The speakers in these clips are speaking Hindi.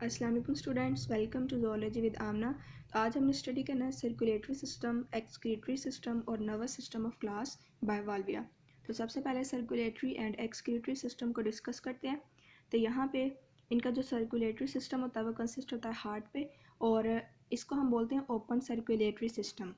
अस्सलाम वालेकुम students, welcome to zoology with Amna. तो आज हमने स्टडी करना है सर्कुलेटरी सिस्टम, एक्सक्रीटरी सिस्टम और nervous system of class bivalvia. तो सबसे पहले सर्कुलेटरी एंड एक्सक्रीटरी सिस्टम को डिस्कस करते हैं। तो यहाँ पे इनका जो सर्कुलेटरी सिस्टम होता है वो कंसिस्ट होता है हार्ट पे, और इसको हम बोलते हैं open circulatory system.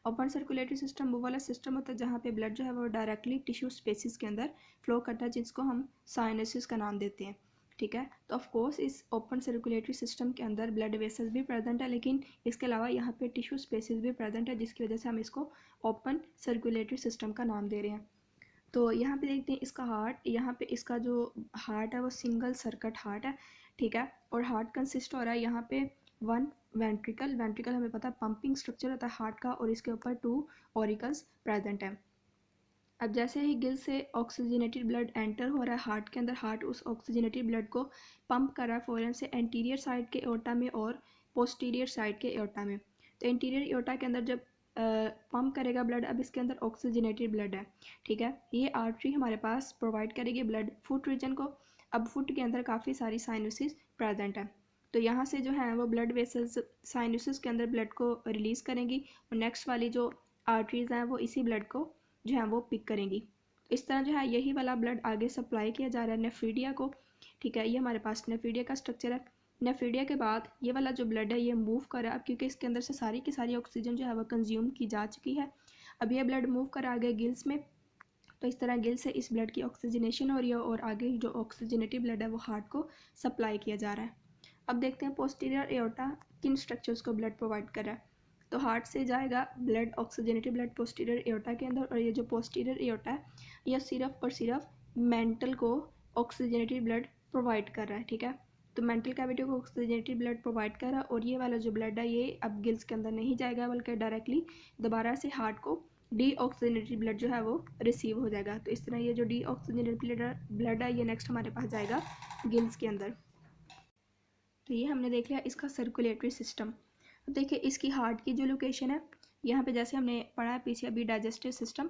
Open circulatory system वो वाला सिस्टम होता है जहाँ पे ब्लड जो है वो डायरेक्टली टिश्यू स्पेसिस के अंदर फ्लो करता है, जिसको हम साइनसिस का नाम देते हैं। ठीक है, तो ऑफ कोर्स इस ओपन सर्कुलेटरी सिस्टम के अंदर ब्लड वेसल्स भी प्रेजेंट है, लेकिन इसके अलावा यहाँ पे टिश्यू स्पेसिस भी प्रेजेंट है, जिसकी वजह से हम इसको ओपन सर्कुलेटरी सिस्टम का नाम दे रहे हैं। तो यहाँ पे देखते हैं इसका हार्ट, यहाँ पे इसका जो हार्ट है वो सिंगल सर्किट हार्ट है। ठीक है, और हार्ट कंसिस्ट हो रहा है यहाँ पे वन वेंट्रिकल। वेंट्रिकल हमें पता है पंपिंग स्ट्रक्चर होता है हार्ट का, और इसके ऊपर 2 ऑरिकल्स प्रेजेंट है। अब जैसे ही गिल से ऑक्सीजनेटेड ब्लड एंटर हो रहा है हार्ट के अंदर, हार्ट उस ऑक्सीजनेटेड ब्लड को पंप कर रहा है फॉरन से एंटीरियर साइड के एओर्टा में और पोस्टीरियर साइड के एओर्टा में। तो एंटीरियर एओर्टा के अंदर जब पंप करेगा ब्लड, अब इसके अंदर ऑक्सीजनेटेड ब्लड है। ठीक है, ये आर्टरी हमारे पास प्रोवाइड करेगी ब्लड फुट रीजन को। अब फुट के अंदर काफ़ी सारी साइनसिस प्रेजेंट है, तो यहाँ से जो है वो ब्लड वेसल्स साइनसिस के अंदर ब्लड को रिलीज़ करेंगी, और नेक्स्ट वाली जो आर्टरीज हैं वो इसी ब्लड को जो है वो पिक करेंगी। इस तरह जो है यही वाला ब्लड आगे सप्लाई किया जा रहा है नेफ्रीडिया को। ठीक है, ये हमारे पास नेफ्रीडिया का स्ट्रक्चर है। नेफ्रीडिया के बाद ये वाला जो ब्लड है ये मूव कर रहा है, अब क्योंकि इसके अंदर से सारी की सारी ऑक्सीजन जो है वो कंज्यूम की जा चुकी है। अब ये ब्लड मूव कर आगे गिल्स में, तो इस तरह गिल से इस ब्लड की ऑक्सीजनेशन हो रही है, और आगे जो ऑक्सीजनेटिव ब्लड है वो हार्ट को सप्लाई किया जा रहा है। अब देखते हैं पोस्टीरियर एओर्टा किन स्ट्रक्चर्स को ब्लड प्रोवाइड कर रहा है। तो हार्ट से जाएगा blood, oxygenated blood posterior aorta के अंदर, और ये जो पोस्टीरियर एओर्टा है यह सिर्फ और सिर्फ मेंटल को ऑक्सीजनेटेड ब्लड प्रोवाइड कर रहा है। ठीक है, तो मेंटल कैविटी को ऑक्सीजनेटेड ब्लड प्रोवाइड कर रहा है, और ये वाला जो ब्लड है ये अब गिल्स के अंदर नहीं जाएगा, बल्कि डायरेक्टली दोबारा से हार्ट को डी ऑक्सीजनेटेड ब्लड जो है वो रिसीव हो जाएगा। तो इस तरह ये जो डी ऑक्सीजनेटेड ब्लड है ये नेक्स्ट हमारे पास जाएगा गिल्स के अंदर। तो ये हमने देख लिया इसका सर्कुलेटरी सिस्टम। अब देखिए इसकी हार्ट की जो लोकेशन है, यहाँ पे जैसे हमने पढ़ा है पीछे अभी डाइजेस्टिव सिस्टम,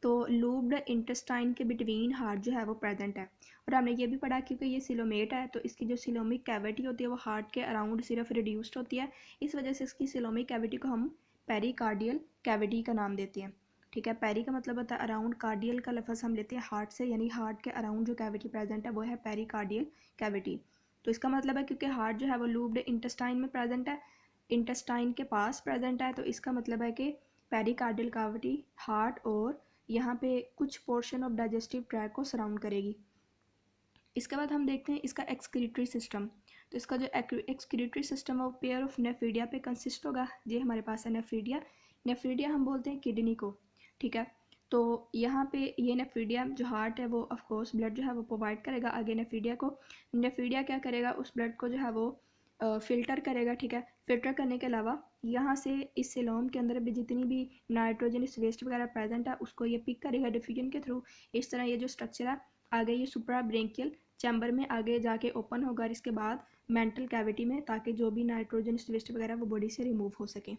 तो लूब्ड इंटेस्टाइन के बिटवीन हार्ट जो है वो प्रेजेंट है। और हमने ये भी पढ़ा क्योंकि ये सिलोमेट है, तो इसकी जो सिलोमिक कैविटी होती है वो हार्ट के अराउंड सिर्फ रिड्यूस्ड होती है, इस वजह से इसकी सिलोमिक कैविटी को हम पेरिकार्डियल कैविटी का नाम देते हैं। ठीक है, पेरी का मतलब होता है अराउंड, कार्डियल का लफ्ज़ हम लेते हैं हार्ट से, यानी हार्ट के अराउंड जो कैविटी प्रेजेंट है वो है पेरिकार्डियल कैविटी। तो इसका मतलब है क्योंकि हार्ट जो है वो लूब्ड इंटेस्टाइन में प्रेजेंट है, इंटेस्टाइन के पास प्रेजेंट है, तो इसका मतलब है कि पेरिकार्डियल कैविटी हार्ट और यहाँ पे कुछ पोर्शन ऑफ डाइजेस्टिव ट्रैक को सराउंड करेगी। इसके बाद हम देखते हैं इसका एक्सक्रीटरी सिस्टम। तो इसका जो एक्सक्रीटरी सिस्टम है वो पेयर ऑफ नेफ्रीडिया पे कंसिस्ट होगा। ये हमारे पास है नेफ्रीडिया। नेफ्रीडिया हम बोलते हैं किडनी को। ठीक है, तो यहाँ पे ये नेफ्रीडिया जो हार्ट है वो ऑफ कोर्स ब्लड जो है वो प्रोवाइड करेगा आगे नेफ्रीडिया को। नेफ्रीडिया क्या करेगा, उस ब्लड को जो है वो फ़िल्टर करेगा। ठीक है, फ़िल्टर करने के अलावा यहाँ से इस सिलोम के अंदर भी जितनी भी नाइट्रोजनस वेस्ट वगैरह प्रेजेंट है उसको ये पिक करेगा डिफ्यूजन के थ्रू। इस तरह ये जो स्ट्रक्चर है आगे ये सुप्रा ब्रेंकियल चैम्बर में आगे जाके ओपन होगा, और इसके बाद मेंटल कैविटी में, ताकि जो भी नाइट्रोजनस वेस्ट वगैरह वो बॉडी से रिमूव हो सके।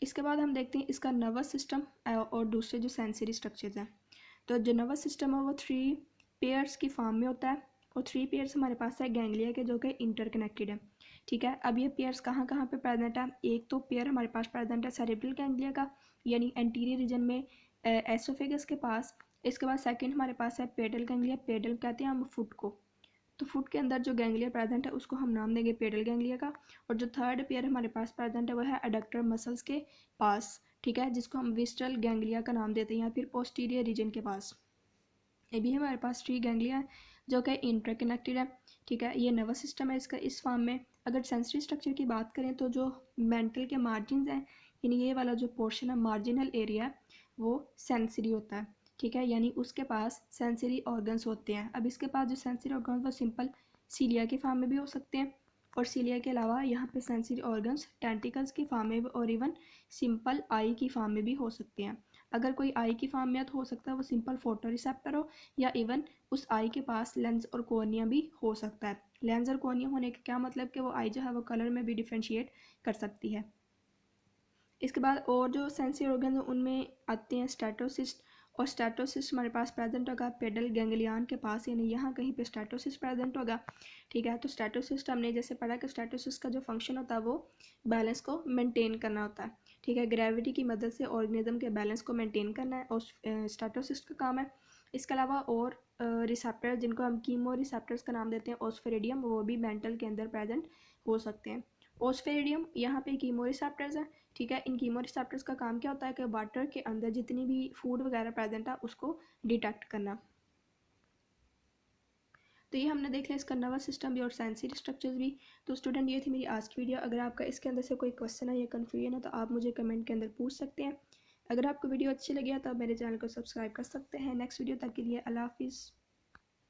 इसके बाद हम देखते हैं इसका नर्वस सिस्टम और दूसरे जो सेंसरी स्ट्रक्चर्स हैं। तो जो नर्वस सिस्टम है वो 3 पेयर्स की फॉर्म में होता है, और 3 पेयर्स हमारे पास है गैंग्लिया के, जो कि इंटरकनेक्टेड है। ठीक है, अब ये पेयर्स कहाँ कहाँ पे प्रेजेंट है। एक तो पेयर हमारे पास प्रेजेंट है सेरेब्रल गैंग्लिया का, यानी एंटीरियर रीजन में एसोफेगस के पास। इसके बाद सेकंड हमारे पास है पेडल गैंग्लिया, पेडल कहते हैं हम फुट को, तो फुट के अंदर जो गैंग्लिया प्रेजेंट है उसको हम नाम देंगे पेडल गैंग्लिया का। और जो थर्ड पेयर हमारे पास प्रेजेंट है वो है एडक्टर मसल्स के पास। ठीक है, जिसको हम विस्ट्रल गैंग्लिया का नाम देते हैं, या फिर पोस्टीरियर रीजन के पास। ये भी हमारे पास 3 गैंग्लिया है जो कि इंटरकनेक्टेड है। ठीक है, ये नर्वस सिस्टम है इसका इस फॉर्म में। अगर सेंसरी स्ट्रक्चर की बात करें तो जो मेंटल के मार्जिन हैं, यानी ये वाला जो पोर्शन है मार्जिनल एरिया है वो सेंसरी होता है। ठीक है, यानी उसके पास सेंसरी ऑर्गन्स होते हैं। अब इसके पास जो सेंसरी ऑर्गन्स वो सिंपल सीलिया के फॉर्म में भी हो सकते हैं, और सीलिया के अलावा यहाँ पे सेंसरी ऑर्गन्स टेंटिकल्स की फॉर्म में और इवन सिंपल आई की फॉर्म में भी हो सकते हैं। अगर कोई आई की फॉर्म में तो हो सकता है वो सिंपल फोटो रिसेप्टर हो, या इवन उस आई के पास लेंस और कोर्निया भी हो सकता है। लेंस और कोर्निया होने का क्या मतलब कि वो आई जो है वो कलर में भी डिफ्रेंशिएट कर सकती है। इसके बाद और जो सेंसरी ऑर्गन उनमें आते हैं स्टेटोसिस्ट और स्टैटोसिस्ट हमारे पास प्रेजेंट होगा पेडल गैंग्लियन के पास, यानी यहाँ कहीं पे स्टैटोसिस्ट प्रेजेंट होगा। ठीक है, तो स्टैटोसिस्ट हमने जैसे पढ़ा कि स्टैटोसिस्ट का जो फंक्शन होता है वो बैलेंस को मेंटेन करना होता है। ठीक है, ग्रेविटी की मदद से ऑर्गेनिज्म के बैलेंस को मेंटेन करना है और स्टैटोसिस्ट का काम है। इसके अलावा और रिसेप्टर जिनको हम कीमो रिसेप्टर्स का नाम देते हैं ऑस्फेरिडियम, वो भी मेंटल के अंदर प्रेजेंट हो सकते हैं। ऑस्फेरिडियम यहाँ पे कीमो रिसेप्टर्स हैं। ठीक है, इन कीमो रिसेप्टर्स का काम क्या होता है कि वाटर के अंदर जितनी भी फूड वगैरह प्रेजेंट है उसको डिटेक्ट करना। तो ये हमने देख लिया इसका नर्वस सिस्टम भी और सेंसरी स्ट्रक्चर्स भी। तो स्टूडेंट ये थी मेरी आज की वीडियो। अगर आपका इसके अंदर से कोई क्वेश्चन है या कन्फ्यूजन है तो आप मुझे कमेंट के अंदर पूछ सकते हैं। अगर आपको वीडियो अच्छी लगी है तो आप मेरे चैनल को सब्सक्राइब कर सकते हैं। नेक्स्ट वीडियो तक के लिए अल्लाह हाफिज़।